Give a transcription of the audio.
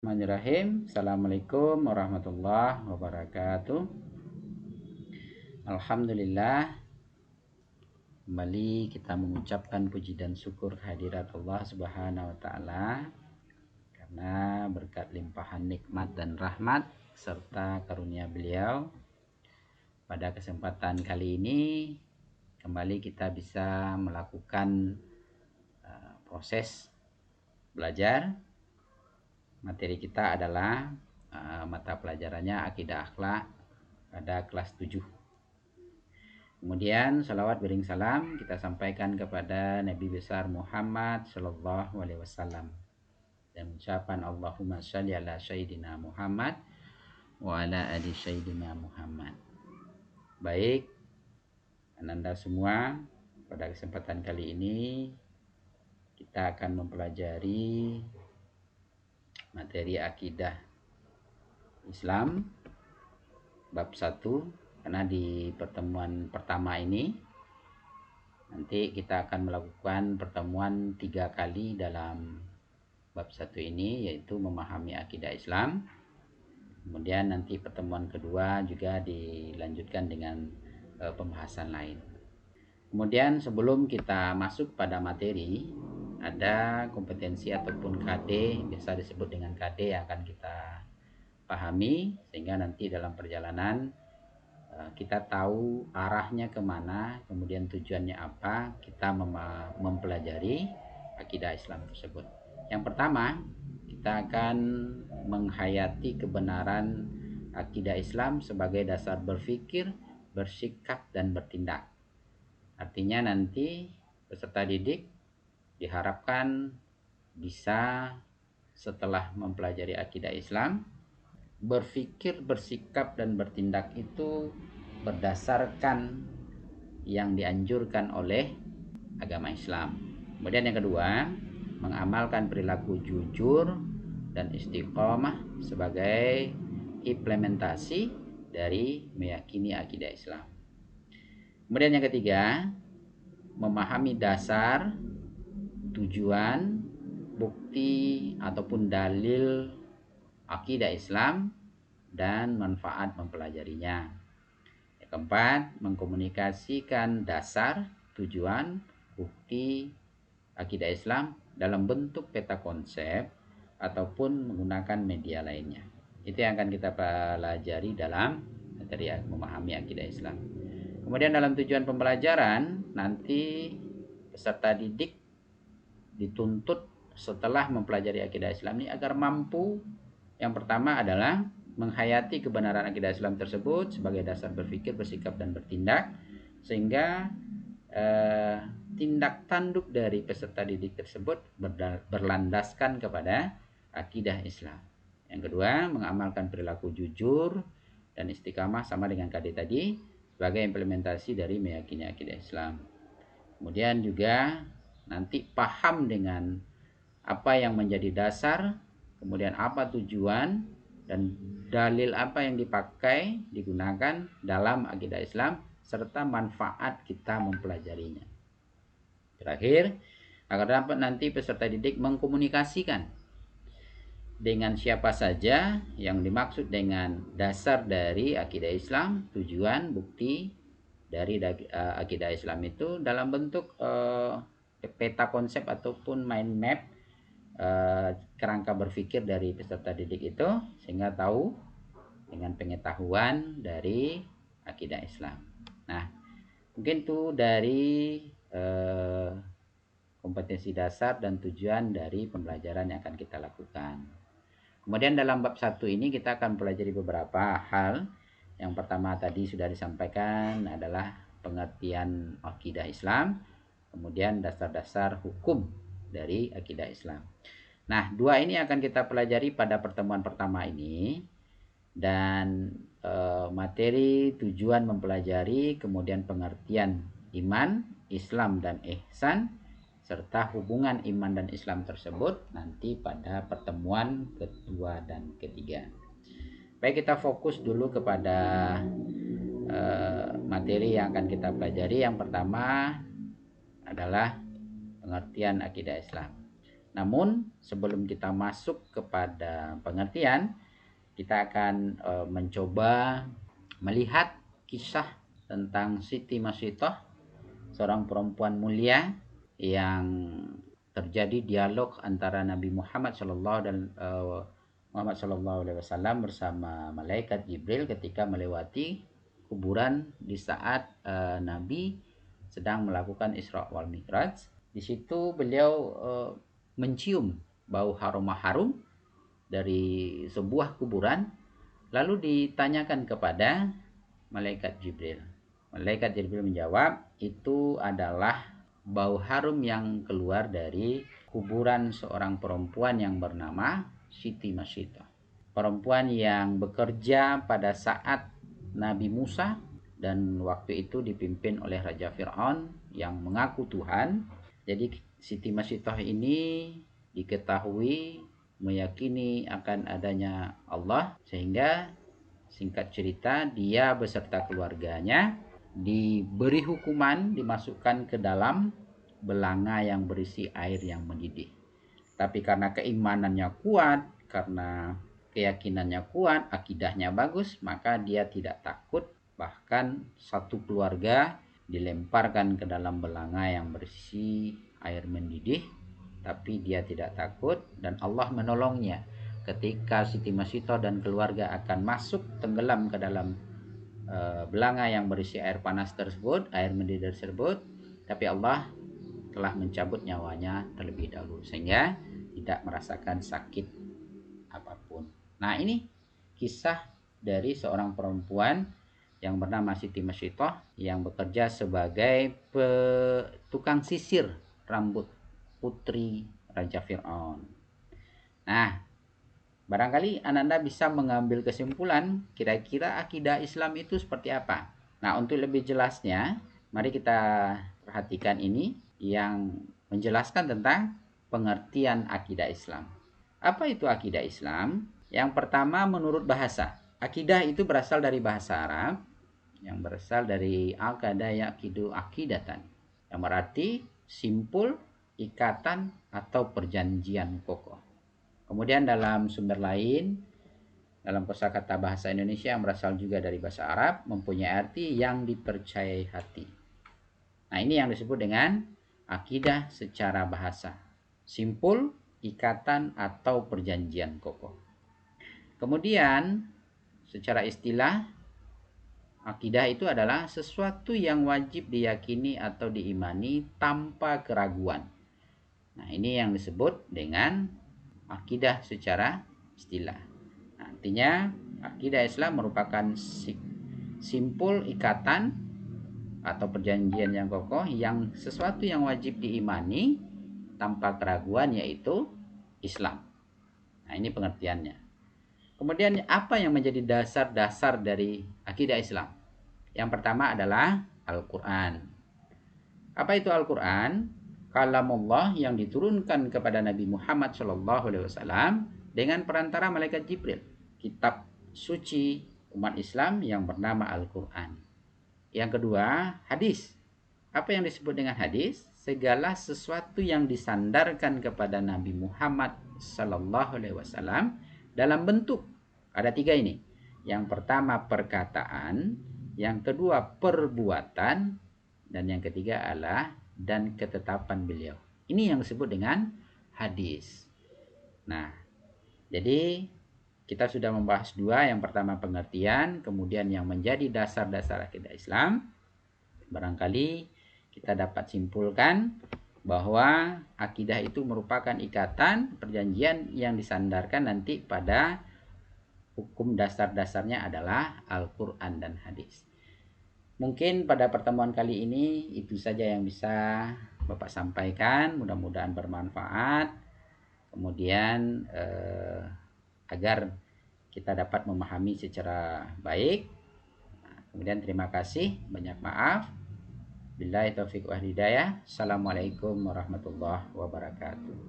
Bismillahirrahmanirrahim. Assalamualaikum warahmatullahi wabarakatuh. Alhamdulillah, kembali kita mengucapkan puji dan syukur hadirat Allah Subhanahu wa taala karena berkat limpahan nikmat dan rahmat serta karunia beliau. Pada kesempatan kali ini kembali kita bisa melakukan proses belajar. Materi kita adalah mata pelajarannya akidah akhlak pada kelas 7. Kemudian salawat bering salam kita sampaikan kepada Nabi besar Muhammad Sallallahu Alaihi Wasallam dan ucapan Allahumma sholli ala Sayyidina Muhammad wa ala ali Sayyidina Muhammad. Baik, Ananda semua, pada kesempatan kali ini kita akan mempelajari materi akidah Islam bab 1, karena di pertemuan pertama ini nanti kita akan melakukan pertemuan 3 kali dalam bab 1 ini, yaitu memahami akidah Islam. Kemudian nanti pertemuan kedua juga dilanjutkan dengan pembahasan lain. Kemudian sebelum kita masuk pada materi, ada kompetensi ataupun KD, biasa disebut dengan KD, yang akan kita pahami sehingga nanti dalam perjalanan kita tahu arahnya kemana, kemudian tujuannya apa kita mempelajari akidah Islam tersebut. Yang pertama, kita akan menghayati kebenaran akidah Islam sebagai dasar berpikir, bersikap, dan bertindak. Artinya nanti peserta didik diharapkan bisa setelah mempelajari akidah Islam berpikir, bersikap, dan bertindak itu berdasarkan yang dianjurkan oleh agama Islam. Kemudian yang kedua, mengamalkan perilaku jujur dan istiqomah sebagai implementasi dari meyakini akidah Islam. Kemudian yang ketiga, memahami dasar, tujuan, bukti ataupun dalil akidah Islam dan manfaat mempelajarinya. Yang keempat, mengkomunikasikan dasar, tujuan, bukti akidah Islam dalam bentuk peta konsep ataupun menggunakan media lainnya. Itu yang akan kita pelajari dalam materi memahami akidah Islam. Kemudian dalam tujuan pembelajaran, nanti peserta didik dituntut setelah mempelajari akidah Islam ini agar mampu, yang pertama adalah menghayati kebenaran akidah Islam tersebut sebagai dasar berpikir, bersikap, dan bertindak, sehingga tindak tanduk dari peserta didik tersebut berlandaskan kepada akidah Islam. Yang kedua, mengamalkan perilaku jujur dan istiqamah sama dengan KD tadi sebagai implementasi dari meyakini akidah Islam. Kemudian juga nanti paham dengan apa yang menjadi dasar, kemudian apa tujuan dan dalil apa yang dipakai, digunakan dalam akidah Islam, serta manfaat kita mempelajarinya. Terakhir, agar dapat nanti peserta didik mengkomunikasikan dengan siapa saja yang dimaksud dengan dasar dari akidah Islam, tujuan, bukti dari akidah Islam itu dalam bentuk peta konsep ataupun mind map, kerangka berpikir dari peserta didik itu, sehingga tahu dengan pengetahuan dari akidah Islam. Nah, mungkin itu dari kompetensi dasar dan tujuan dari pembelajaran yang akan kita lakukan. Kemudian dalam bab 1 ini kita akan pelajari beberapa hal. Yang pertama tadi sudah disampaikan adalah pengertian akidah Islam, kemudian dasar-dasar hukum dari akidah Islam. Nah, 2 ini akan kita pelajari pada pertemuan pertama ini, dan materi tujuan mempelajari, kemudian pengertian iman, Islam, dan ihsan, serta hubungan iman dan Islam tersebut nanti pada pertemuan kedua dan ketiga. Baik, kita fokus dulu kepada materi yang akan kita pelajari. Yang pertama adalah pengertian akidah Islam. Namun sebelum kita masuk kepada pengertian, kita akan mencoba melihat kisah tentang Siti Masitoh, seorang perempuan mulia yang terjadi dialog antara Nabi Muhammad SAW bersama malaikat Jibril ketika melewati kuburan di saat Nabi sedang melakukan Isra wal Mi'raj. Di situ beliau mencium bau harum dari sebuah kuburan, lalu ditanyakan kepada malaikat Jibril. Malaikat Jibril menjawab, itu adalah bau harum yang keluar dari kuburan seorang perempuan yang bernama Siti Masitoh. Perempuan yang bekerja pada saat Nabi Musa dan waktu itu dipimpin oleh Raja Fir'aun yang mengaku Tuhan. Jadi Siti Masitoh ini diketahui meyakini akan adanya Allah, sehingga singkat cerita dia beserta keluarganya diberi hukuman dimasukkan ke dalam belanga yang berisi air yang mendidih. Tapi karena keimanannya kuat, karena keyakinannya kuat, akidahnya bagus, maka dia tidak takut. Bahkan satu keluarga dilemparkan ke dalam belanga yang berisi air mendidih, tapi dia tidak takut dan Allah menolongnya. Ketika Siti Masitoh dan keluarga akan masuk tenggelam ke dalam belanga yang berisi air panas tersebut, air mendidih tersebut, tapi Allah telah mencabut nyawanya terlebih dahulu sehingga tidak merasakan sakit apapun. Nah, ini kisah dari seorang perempuan yang bernama Siti Masitoh yang bekerja sebagai tukang sisir rambut putri Raja Fir'aun. Nah, barangkali Ananda bisa mengambil kesimpulan kira-kira akidah Islam itu seperti apa. Nah, untuk lebih jelasnya, mari kita perhatikan ini yang menjelaskan tentang pengertian akidah Islam. Apa itu akidah Islam? Yang pertama, menurut bahasa. Akidah itu berasal dari bahasa Arab yang berasal dari aqada yaqidu aqidatan, yang berarti simpul, ikatan atau perjanjian kokoh. Kemudian dalam sumber lain, dalam kosakata bahasa Indonesia yang berasal juga dari bahasa Arab, mempunyai arti yang dipercayai hati. Nah, ini yang disebut dengan akidah secara bahasa. Simpul, ikatan atau perjanjian kokoh. Kemudian secara istilah, akidah itu adalah sesuatu yang wajib diyakini atau diimani tanpa keraguan. Nah, ini yang disebut dengan akidah secara istilah. Nah, artinya akidah Islam merupakan simpul ikatan atau perjanjian yang kokoh, yang sesuatu yang wajib diimani tanpa keraguan, yaitu Islam. Nah, ini pengertiannya. Kemudian apa yang menjadi dasar-dasar dari akidah Islam? Yang pertama adalah Al-Quran. Apa itu Al-Quran? Kalamullah yang diturunkan kepada Nabi Muhammad SAW dengan perantara malaikat Jibril. Kitab suci umat Islam yang bernama Al-Quran. Yang kedua, hadis. Apa yang disebut dengan hadis? Segala sesuatu yang disandarkan kepada Nabi Muhammad SAW dalam bentuk, ada 3 ini. Yang pertama perkataan, yang kedua perbuatan, dan yang ketiga adalah dan ketetapan beliau. Ini yang disebut dengan hadis. Nah, jadi kita sudah membahas 2, yang pertama pengertian, kemudian yang menjadi dasar-dasar akidah Islam. Barangkali kita dapat simpulkan bahwa akidah itu merupakan ikatan, perjanjian yang disandarkan nanti pada hukum dasar-dasarnya adalah Al-Quran dan hadis. Mungkin pada pertemuan kali ini itu saja yang bisa Bapak sampaikan, mudah-mudahan bermanfaat. Kemudian agar kita dapat memahami secara baik. Kemudian terima kasih, banyak maaf. Billahi taufiq wal hidayah. Assalamualaikum warahmatullahi wabarakatuh.